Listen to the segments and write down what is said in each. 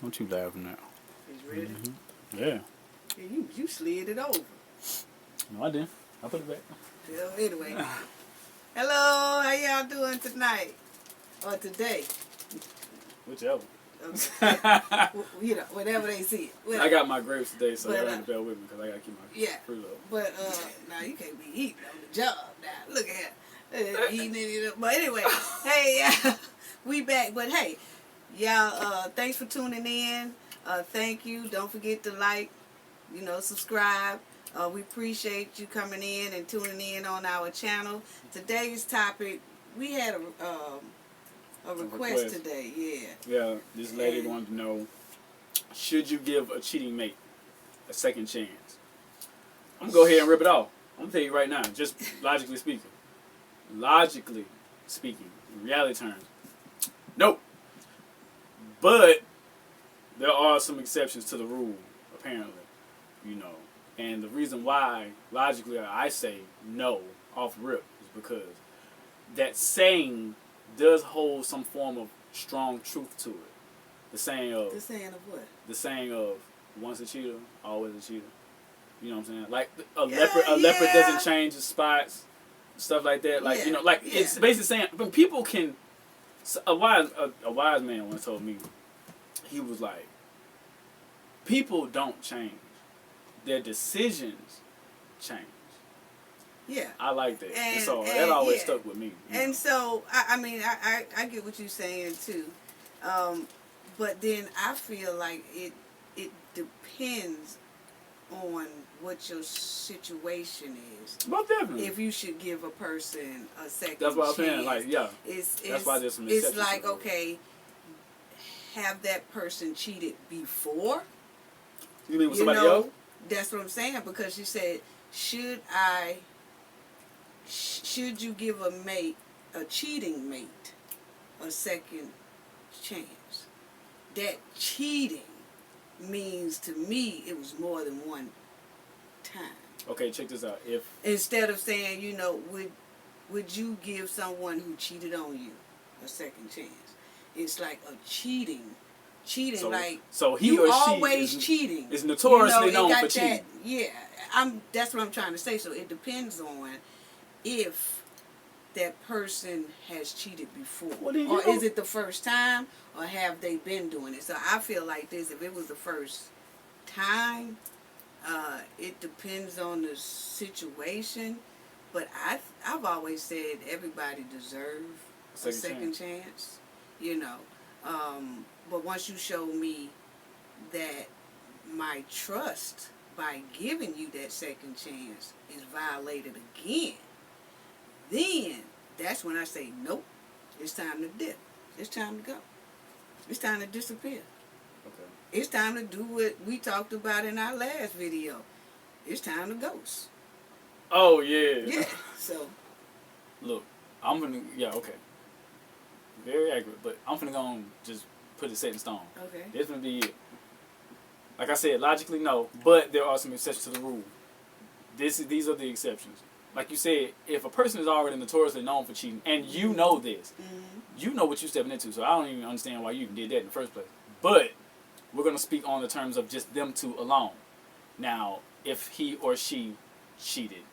What you laughing at? He's ready? Yeah. Yeah, you slid it over. No, I didn't. I put it back. Well, anyway. Hello, how y'all doing tonight? Or today? Whichever. You know, whenever they see it. Whatever. I got my grapes today, so But, y'all have to bear with me because I got to keep my fruit up. But, now you can't be eating on the job now. Look at her. Eating it up. But anyway, hey, we back. But hey, y'all, thanks for tuning in. Thank you. Don't forget to like, subscribe. We appreciate you coming in and tuning in on our channel. Today's topic, we had a request today, Yeah, this lady wanted to know, should you give a cheating mate a second chance? I'm going to go ahead and rip it off. I'm going to tell you right now, just logically speaking. Logically speaking, in reality terms, nope. But there are some exceptions to the rule, apparently, And the reason why, logically, I say no off rip is because that saying does hold some form of strong truth to it. The saying of what? The saying of once a cheater, always a cheater. You know what I'm saying? Like a leopard doesn't change his spots, stuff like that. Like it's basically saying when people can. A wise man once told me, he was like, people don't change. Their decisions change. Yeah. I like that. And so that always stuck with me. And so, I get what you're saying too. But then I feel like it depends on what your situation is. Most definitely. If you should give a person a second chance. That's what I'm saying. Like, yeah. That's why there's some exceptions. It's like, okay, have that person cheated before? You mean with somebody else? That's what I'm saying, because you said, should you give a cheating mate a second chance? That cheating means to me it was more than one time. Okay, check this out. If instead of saying, would you give someone who cheated on you a second chance? It's like a cheating, so he or she always cheating. Is notoriously known for cheating. That's what I'm trying to say. So it depends on if that person has cheated before, or is it the first time, or have they been doing it? So I feel like this: if it was the first time, it depends on the situation. But I've always said everybody deserves a second chance. But once you show me that my trust by giving you that second chance is violated again, then that's when I say, nope, it's time to dip. It's time to go. It's time to disappear. Okay. It's time to do what we talked about in our last video. It's time to ghost. Oh, yeah. Yeah, so. Look, I'm going to, okay. Very accurate, but I'm going to go and just put it set in stone. Okay. This going to be it. Like I said, logically, no, but there are some exceptions to the rule. These are the exceptions. Like you said, if a person is already notoriously known for cheating, and you know this, you know what you're stepping into, so I don't even understand why you even did that in the first place. But we're going to speak on the terms of just them two alone. Now, if he or she cheated,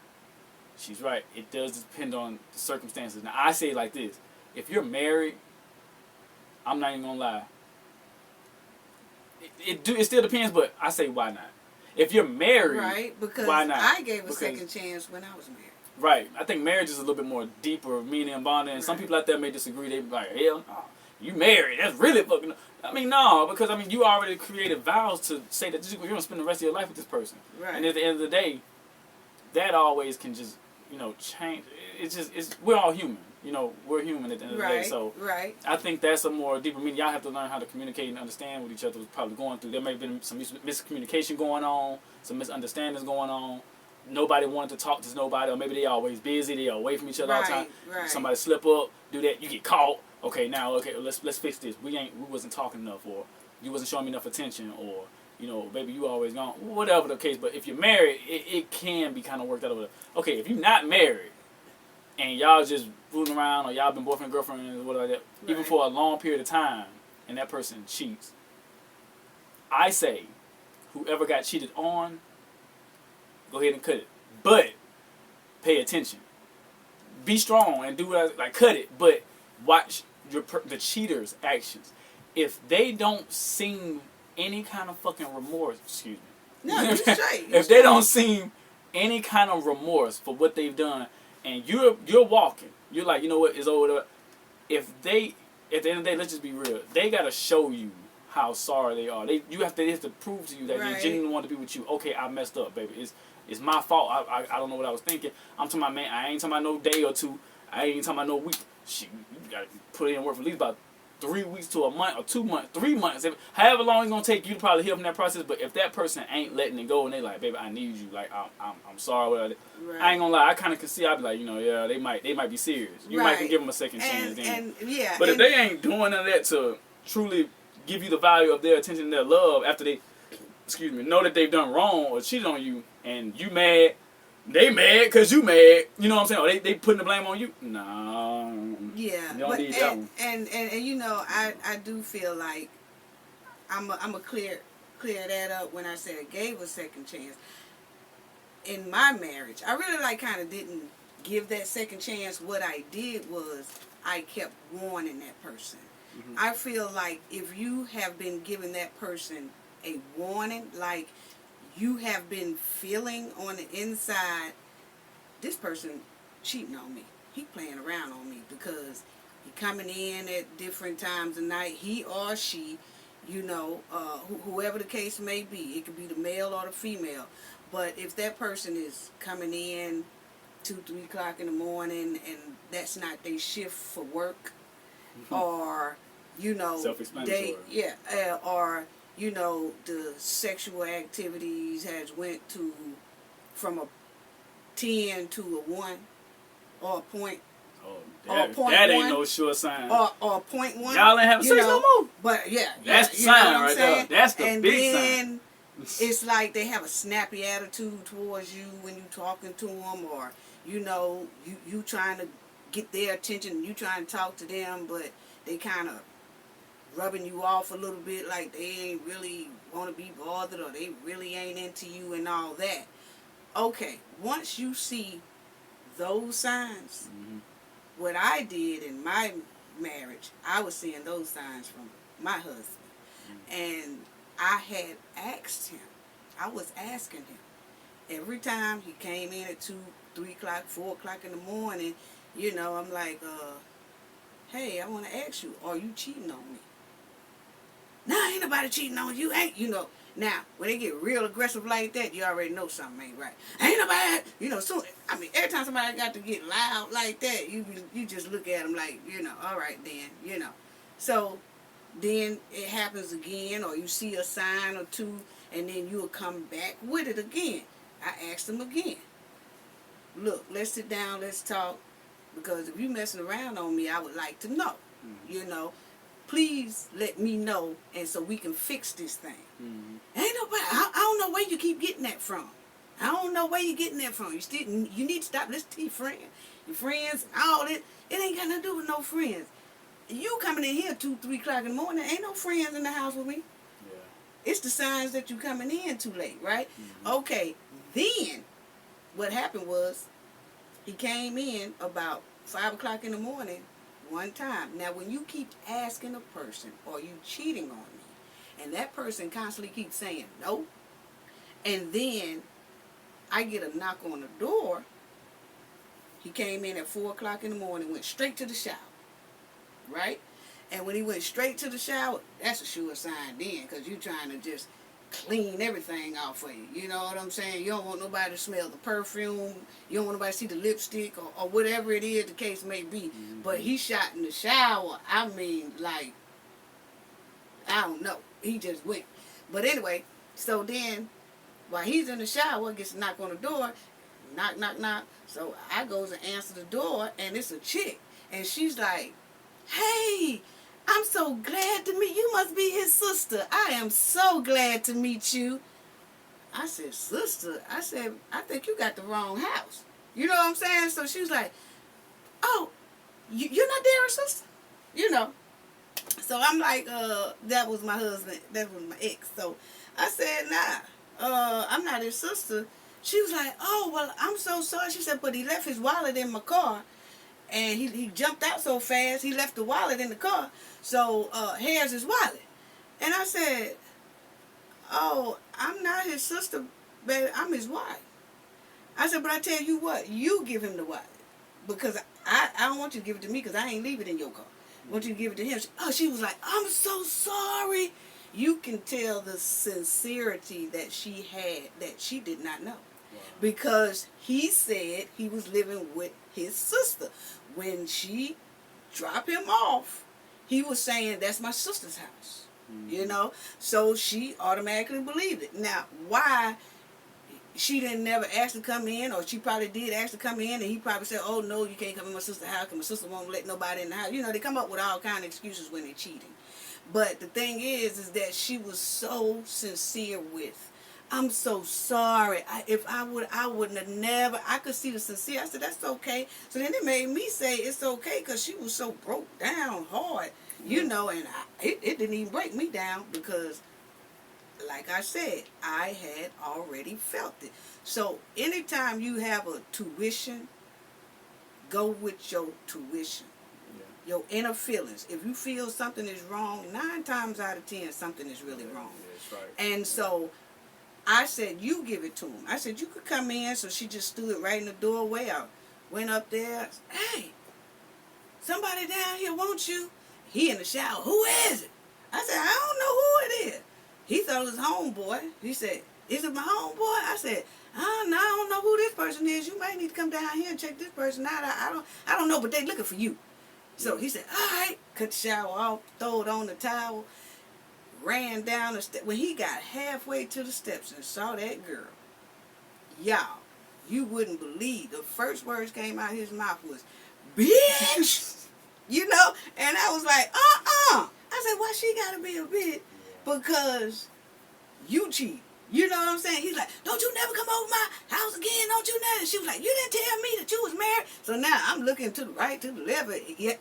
she's right. It does depend on the circumstances. Now, I say it like this. If you're married, I'm not even going to lie. It still depends, but I say why not? If you're married, right? Because why not? I gave a second chance when I was married. Right. I think marriage is a little bit more deeper meaning and bonding. And some people out there may disagree. They be like, hell no, you married. That's really fucking... I mean, no, because you already created vows to say that you're going to spend the rest of your life with this person. Right. And at the end of the day, that always can just, change. We're all human. We're human at the end of the day. So I think that's a more deeper meaning. Y'all have to learn how to communicate and understand what each other was probably going through. There may have been some miscommunication going on, some misunderstandings going on. Nobody wanted to talk to nobody, or maybe they always busy, they away from each other all the time. Right. Somebody slip up, do that, you get caught. Okay, now let's fix this. We wasn't talking enough, or you wasn't showing me enough attention, or baby, you always gone. Whatever the case, but if you're married, it can be kind of worked out over there. Okay, if you're not married and y'all just fooling around, or y'all been boyfriend girlfriend or whatever like that, even for a long period of time, and that person cheats, I say, whoever got cheated on, go ahead and cut it. But pay attention. Be strong and do what cut it. But watch the cheater's actions. If they don't seem any kind of fucking remorse, excuse me. No, you're straight. If they don't seem any kind of remorse for what they've done, and you're walking, you're like, you know what, it's over. If they, at the end of the day, let's just be real, they gotta show you how sorry they are. They have to prove to you that they genuinely want to be with you. Okay, I messed up, baby. It's my fault. I don't know what I was thinking. I'm talking about, man, I ain't talking about no day or two. I ain't talking about no week. Shit, you gotta put in work for at least about 3 weeks to a month or 2 months, 3 months. However long it's gonna take you to probably heal from that process. But if that person ain't letting it go and they like, baby, I need you. Like, I'm sorry. I ain't gonna lie. I kind of can see. I'd be like, yeah, they might be serious. You might can give them a second chance. But if they ain't doing none of that to truly give you the value of their attention and their love after they, know that they've done wrong or cheated on you, and you mad, they mad because you mad. You know what I'm saying? Or they putting the blame on you. No. Yeah. You don't need that one. And I do feel like I'm a clear that up when I said I gave a second chance. In my marriage, I really kind of didn't give that second chance. What I did was I kept warning that person. Mm-hmm. I feel like if you have been giving that person a warning, like you have been feeling on the inside, this person cheating on me. He playing around on me because he coming in at different times of night. He or she, whoever the case may be. It could be the male or the female. But if that person is coming in 2-3 o'clock in the morning and that's not their shift for work, mm-hmm. or self-explanatory. Or the sexual activities has went to from a 10 to a 1 or a point. Oh, that ain't no sure sign. Or a point 1. Y'all ain't having sex no more. But that's the sign right there. That's the big sign. It's like they have a snappy attitude towards you when you talking to them, or you trying to get their attention, you trying to talk to them, but they kind of rubbing you off a little bit, like they ain't really want to be bothered, or they really ain't into you and all that. Okay, once you see those signs, mm-hmm. what I did in my marriage, I was seeing those signs from my husband, mm-hmm. and I had asked him, I was asking him, every time he came in at 2, 3 o'clock, 4 o'clock in the morning, I'm like, hey, I want to ask you, are you cheating on me? Nah, ain't nobody cheating on you, ain't, Now, when they get real aggressive like that, you already know something ain't right. Ain't nobody, so, every time somebody got to get loud like that, you just look at them like, all right then, So, then it happens again, or you see a sign or two, and then you'll come back with it again. I asked him again, look, let's sit down, let's talk, because if you messing around on me, I would like to know, mm-hmm. Please let me know, and so we can fix this thing. Mm-hmm. Ain't nobody, I don't know where you keep getting that from. I don't know where you getting that from. You need to stop listening to your friends, and all that. It ain't got nothing to do with no friends. You coming in here 2, 3 o'clock in the morning, ain't no friends in the house with me. Yeah. It's the signs that you coming in too late, right? Mm-hmm. Okay, then what happened was he came in about 5 o'clock in the morning one time. Now, when you keep asking a person, are you cheating on me? And that person constantly keeps saying no, and then I get a knock on the door. He came in at 4 o'clock in the morning, went straight to the shower. Right? And when he went straight to the shower, that's a sure sign then, because you're trying to just clean everything off for you. You know what I'm saying? You don't want nobody to smell the perfume. You don't want nobody to see the lipstick or whatever it is the case may be. Mm-hmm. But he shot in the shower. I don't know. He just went. But anyway, so then while he's in the shower, gets a knock on the door. Knock, knock, knock. So I goes and answer the door, and it's a chick. And she's like, hey, I'm so glad to meet you. You must be his sister. I am so glad to meet you. I said, sister? I said, I think you got the wrong house. You know what I'm saying? So she was like, oh, you're not Darren's sister? So I'm like, that was my husband. That was my ex. So I said, nah, I'm not his sister. She was like, oh, well, I'm so sorry. She said, but he left his wallet in my car. And he jumped out so fast, he left the wallet in the car. So here's his wallet. And I said, oh, I'm not his sister, baby. I'm his wife. I said, but I tell you what, you give him the wallet. Because I don't want you to give it to me because I ain't leave it in your car. I want you to give it to him. She was like, I'm so sorry. You can tell the sincerity that she had that she did not know. Wow. Because he said he was living with his sister. When she dropped him off, he was saying, that's my sister's house. You know? So she automatically believed it. Now, why she didn't never ask to come in, or she probably did ask to come in, and he probably said, oh, no, you can't come in my sister's house because my sister won't let nobody in the house. You know, they come up with all kind of excuses when they're cheating. But the thing is that she was so sincere with, I'm so sorry. I wouldn't have never, I could see the sincere. I said, that's okay. So then it made me say it's okay because she was so broke down hard, you know, and it didn't even break me down because, like I said, I had already felt it. So anytime you have a tuition, go with your tuition. Yeah. Your inner feelings. If you feel something is wrong, 9 times out of 10, something is really wrong. Yeah, that's right. And so I said, you give it to him. I said, you could come in. So she just stood right in the doorway. I went up there. Hey, somebody down here wants you. He in the shower. Who is it? I said, I don't know who it is. He thought it was homeboy. He said, is it my homeboy? I said, I don't know who this person is. You might need to come down here and check this person out. I don't know, but they looking for you. So he said, all right. Cut the shower off, throw it on the towel, ran down the steps. When he got halfway to the steps and saw that girl, y'all, you wouldn't believe the first words came out of his mouth was, bitch! You know? And I was like, I said, why she gotta be a bitch? Because you cheat. You know what I'm saying? He's like, don't you never come over my house again, don't you never? She was like, you didn't tell me that you was married. So now I'm looking to the right, to the left.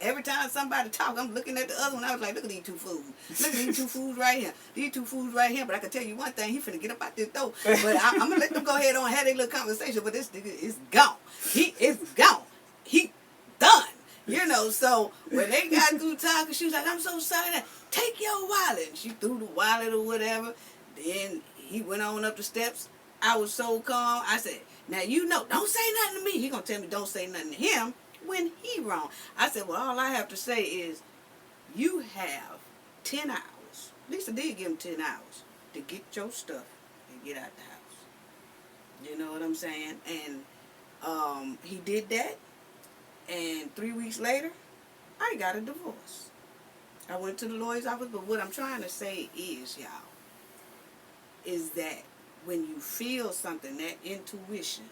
Every time somebody talk, I'm looking at the other one. I was like, look at these 2 fools. Look at these 2 fools right here. These 2 fools right here. But I can tell you one thing, he finna get up out this door. But I'm going to let them go ahead on and have their little conversation. But this nigga is gone. He is gone. He done. You know, so when they got through talking, she was like, I'm so sorry. Take your wallet. And she threw the wallet or whatever. Then he went on up the steps. I was so calm. I said, now you know, don't say nothing to me. He going to tell me don't say nothing to him when he wrong. I said, well, all I have to say is you have 10 hours. At least I did give him 10 hours to get your stuff and get out the house. You know what I'm saying? And he did that. And 3 weeks later, I got a divorce. I went to the lawyer's office, but what I'm trying to say is, y'all, is that when you feel something, that intuition,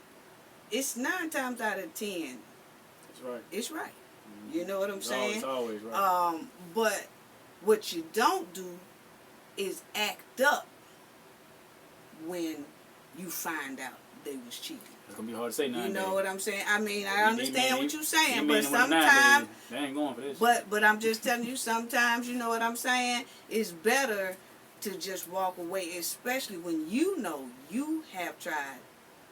it's 9 times out of 10. That's right. It's right. Mm-hmm. You know what I'm saying? It's always right. But what you don't do is act up when you find out they was cheating. It's gonna be hard to say now. You know what I'm saying? I mean, I understand what you're saying, but sometimes they ain't going for this. But I'm just telling you, sometimes, you know what I'm saying? It's better to just walk away, especially when you know you have tried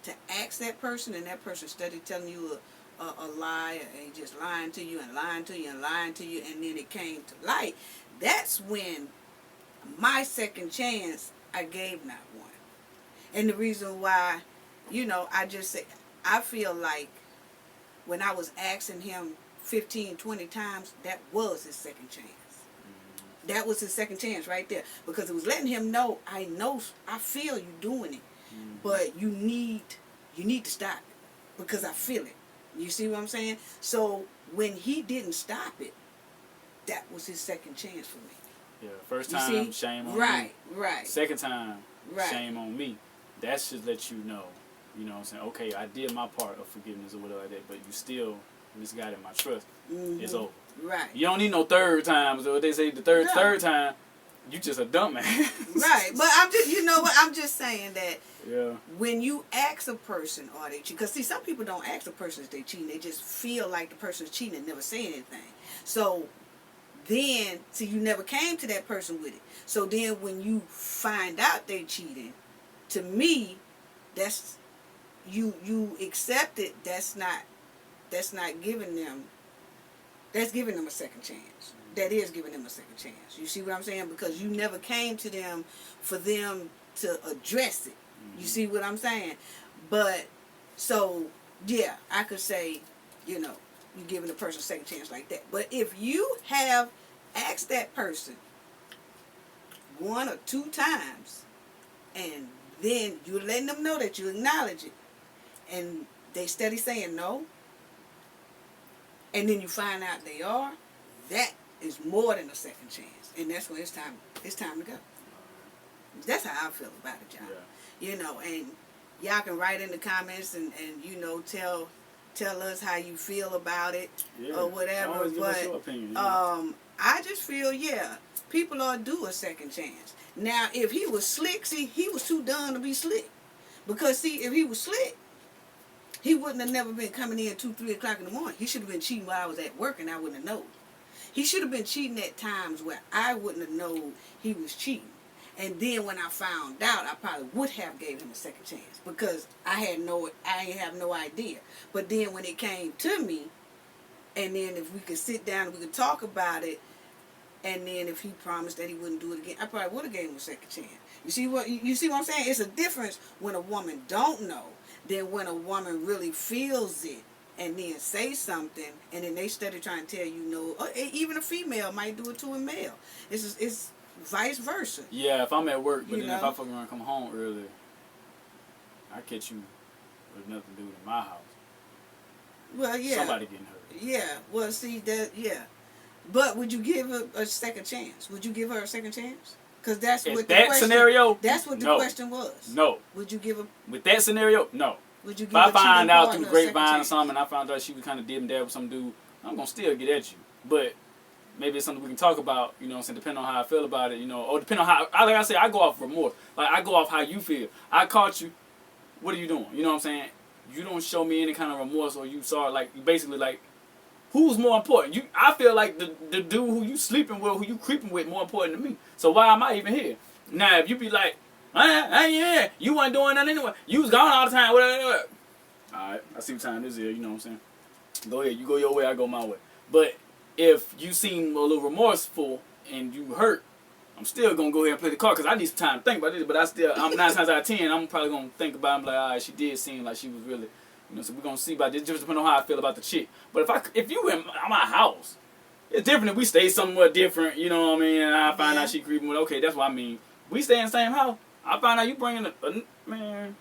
to ask that person, and that person started telling you a lie, and just lying to you and lying to you and lying to you, and then it came to light. That's when my second chance, I gave not one. And the reason why, you know, I just say, I feel like when I was asking him 15, 20 times, that was his second chance. Mm-hmm. That was his second chance right there. Because it was letting him know, I feel you doing it. Mm-hmm. But you need to stop it. Because I feel it. You see what I'm saying? So when he didn't stop it, that was his second chance for me. Yeah, first time, shame on me. Right. Second time, shame on me. That should let you know. You know what I'm saying? Okay, I did my part of forgiveness or whatever like that, but you still misguided my trust. Mm-hmm. It's over. Right. You don't need no third time. So they say the third time, you just a dumb man. Right. But I'm just, you know what? I'm just saying that yeah. When you ask a person, are they cheating? Because see, some people don't ask a person if they cheating. They just feel like the person's cheating and never say anything. So then, see, you never came to that person with it. So then when you find out they cheating, to me, that's, you accept it, that's not giving them, that's giving them a second chance. That is giving them a second chance. You see what I'm saying? Because you never came to them for them to address it. You see what I'm saying? But, so, yeah, I could say, you know, you're giving a person a second chance like that. But if you have asked that person 1 or 2 times, and then you're letting them know that you acknowledge it, and they steady saying no, and then you find out they are, that is more than a second chance. And that's when it's time to go. That's how I feel about it, y'all. Yeah. You know, and y'all can write in the comments and you know, tell us how you feel about it, or whatever. But your opinion, I just feel, people ought to do a second chance. Now, if he was slick, see, he was too dumb to be slick. Because, see, if he was slick, he wouldn't have never been coming in 2, 3 o'clock in the morning. He should have been cheating while I was at work and I wouldn't have known. He should have been cheating at times where I wouldn't have known he was cheating. And then when I found out, I probably would have gave him a second chance because I ain't have no idea. But then when it came to me, and then if we could sit down and we could talk about it, and then if he promised that he wouldn't do it again, I probably would have gave him a second chance. You see what I'm saying? It's a difference when a woman don't know than when a woman really feels it and then say something, and then they started trying to tell you no. Or even a female might do it to a male. It's vice versa. Yeah, if I'm at work, but then if I fucking come home early, I catch you with nothing to do in my house. Well, yeah. Somebody getting hurt. Yeah. Well, see that. Yeah. But would you give her a second chance? Would you give her a second chance? Because that's what the question. Scenario. That's what the question was. No. Would you give her? With that scenario, no. Would you give her? If I find out through the grapevine or something, and I found out she was kind of dib and dab with some dude, I'm gonna still get at you. But maybe it's something we can talk about, you know what I'm saying, depending on how I feel about it, you know, or depending on how, like I say, I go off remorse. Like, I go off how you feel. I caught you, what are you doing? You know what I'm saying? You don't show me any kind of remorse, or you saw, like, you basically, like, who's more important? I feel like the dude who you sleeping with, who you creeping with, more important than me. So why am I even here? Now, if you be like, yeah, you wasn't doing nothing anyway. You was gone all the time, whatever. Alright, I see what time this is, you know what I'm saying? Go ahead, you go your way, I go my way. But if you seem a little remorseful and you hurt, I'm still going to go ahead and play the card because I need some time to think about this. But I'm 9 times out of 10, I'm probably going to think about it. I'm like, all right, she did seem like she was really, you know, so we're going to see about this. Just depending on how I feel about the chick. But if you in my house, it's different if we stay somewhere different, you know what I mean? And I find out she creeping with, okay, that's what I mean. We stay in the same house. I find out you bringing a man.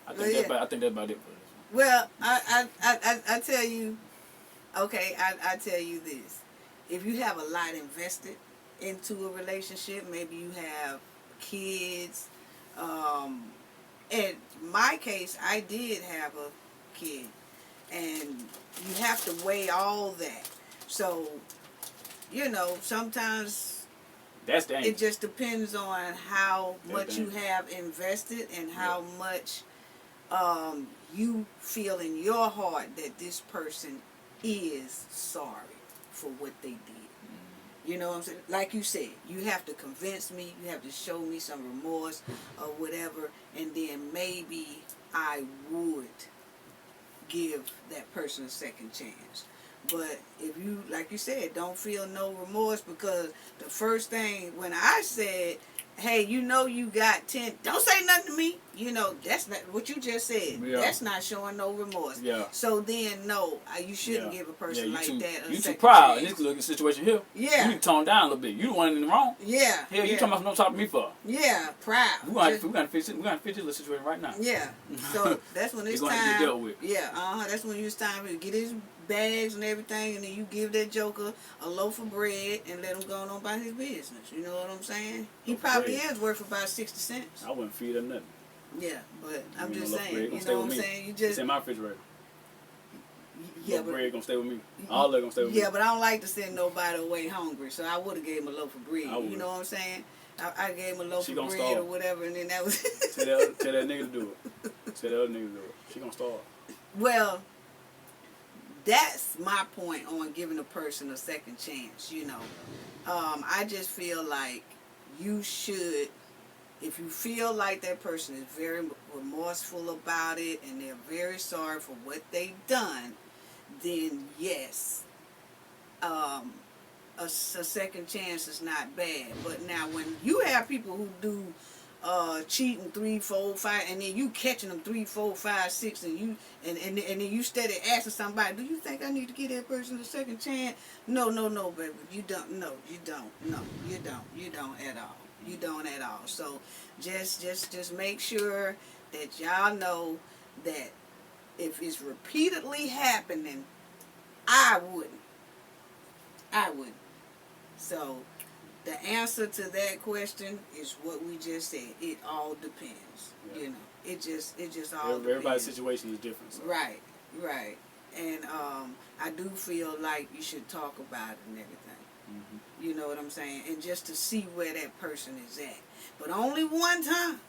I think that's about it for this one. Well, I tell you, okay, I tell you this. If you have a lot invested into a relationship, maybe you have kids. In my case, I did have a kid. And you have to weigh all that. So, you know, sometimes that's dangerous. It just depends on how much you have invested and how much you feel in your heart that this person is sorry for what they did. You know what I'm saying? Like you said, you have to convince me, you have to show me some remorse or whatever, and then maybe I would give that person a second chance. But if you, like you said, don't feel no remorse, because the first thing when I said, hey, you know you got 10, don't say nothing to me. You know, that's not what you just said. Yeah. That's not showing no remorse. Yeah. So then, no, you shouldn't give a person like that a second chance. You too proud in this looking situation here. Yeah. You need to tone down a little bit. You the one in the wrong. Yeah. Hell, you talking about don't talk to me for? Yeah, proud. We're gonna fix it. We're gonna fix this situation right now. Yeah. So that's when it's time. Get dealt with. Yeah. That's when it's time to get his bags and everything, and then you give that joker a loaf of bread and let him go on about his business. You know what I'm saying? He probably is worth about 60 cents. I wouldn't feed him nothing. Yeah, but I'm just saying, you know what I'm saying? You just, it's in my refrigerator. Yeah, but bread gonna stay with me. All that gonna stay with me. Yeah, but I don't like to send nobody away hungry, so I would have gave him a loaf of bread. You know what I'm saying? I gave him a loaf of bread or whatever, and then that was tell that nigga to do it. Tell the other nigga to do it. She gonna starve. Well, that's my point on giving a person a second chance. I just feel like you should, if you feel like that person is very remorseful about it and they're very sorry for what they've done, then yes, a second chance is not bad. But now when you have people who do cheating 3, 4, 5, and then you catching them 3, 4, 5, 6, and then you steady asking somebody, do you think I need to give that person a second chance? No, baby, you don't. No, you don't. No, you don't. You don't at all. You don't at all. So just make sure that y'all know that if it's repeatedly happening, I wouldn't. So the answer to that question is what we just said. It all depends. Yeah. It just all depends. Everybody's situation is different. So. Right. And I do feel like you should talk about it and everything. Mm-hmm. You know what I'm saying? And just to see where that person is at. But only one time.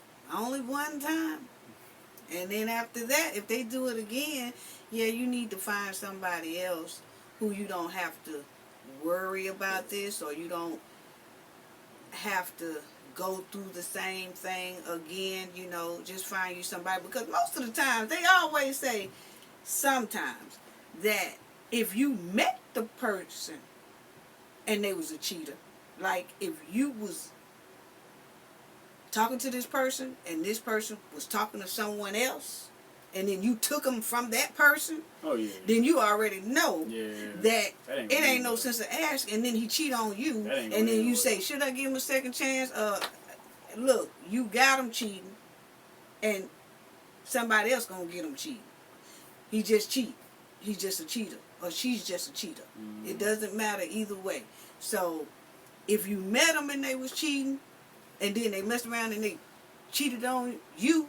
And then after that, if they do it again, yeah, you need to find somebody else who you don't have to worry about this, or you don't have to go through the same thing again. Just find you somebody, because most of the time they always say sometimes that if you met the person and they was a cheater, like if you was talking to this person and this person was talking to someone else, and then you took them from that person, then you already know that it ain't no sense of asking. And then he cheat on you, and then you say, should I give him a second chance? Look, you got him cheating, and somebody else gonna get him cheating. He just cheat. He's just a cheater, or she's just a cheater. Mm-hmm. It doesn't matter either way. So if you met them and they was cheating, and then they messed around and they cheated on you,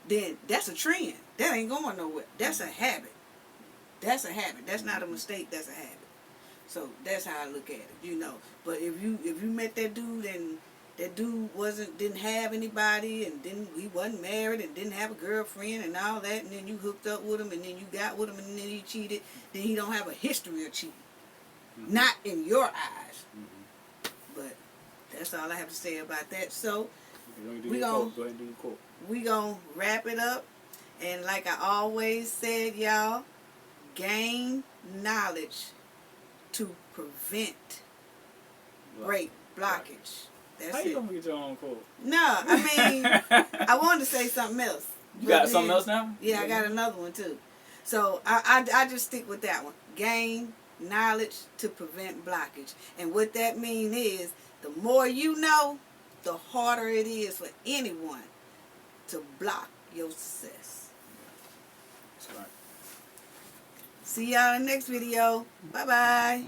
then that's a trend. That ain't going nowhere. That's a habit. That's not a mistake. That's a habit. So that's how I look at it, But if you met that dude and that dude didn't have anybody, and he wasn't married and didn't have a girlfriend and all that, and then you hooked up with him, and then you got with him, and then he cheated, then he don't have a history of cheating. Mm-hmm. Not in your eyes. Mm-hmm. But that's all I have to say about that. So we gonna wrap it up. And like I always said, y'all, gain knowledge to prevent blockage. That's How you gonna get your own quote? No, I wanted to say something else. You got something else now? Yeah, I got another one too. So I just stick with that one. Gain knowledge to prevent blockage. And what that means is, the more you know, the harder it is for anyone to block your success. That's right. See y'all in the next video. Bye-bye.